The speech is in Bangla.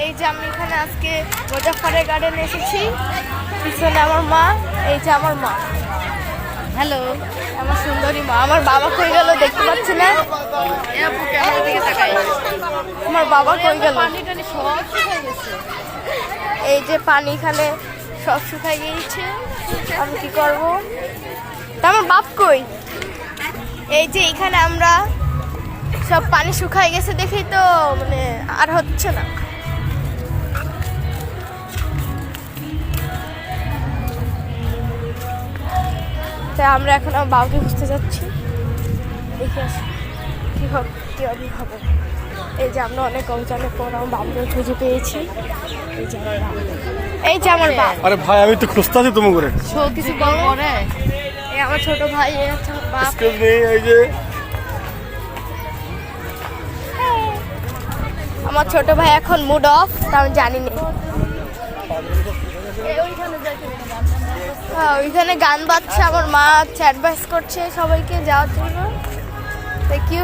এই যে আমি এখানে আজকে মুজাফফরের গার্ডেনে এসেছি। পিছনে আমার মা, এই যে আমার মা। হ্যালো, আমার সুন্দরী মা। আমার বাবা কই গেল দেখতে পাচ্ছি না। আমার বাবা কই গেল? এই যে পানি এখানে সব শুকাই গিয়েছে। আমি কি করব? আমার বাপ কই? এই যে এখানে আমরা সব পানি শুকাই গেছে দেখেই তো মানে আর হচ্ছে না। তাই আমরা এখন আমার বাবাকে খুঁজতে যাচ্ছি। দেখে আসি কি হবে, কি হবে। এই যে আমরা অনেক অভিযানের পর আমার বাবাকে খুঁজে পেয়েছি। এই যে আমার বাবা। আরে ভাই আমি তো খুঁজতে আছি তুমি করে। কিছু করে এই আমার ছোট ভাই, এই হচ্ছে আমার বাপ। এক্সকিউজ মি, এই যে আমার ছোট ভাই এখন মুড অফ, তা আমি জানি না। ওইখানে গান বাজছে, আমার মা অ্যাডভাইস করছে সবাইকে যাওয়ার জন্য। Thank you.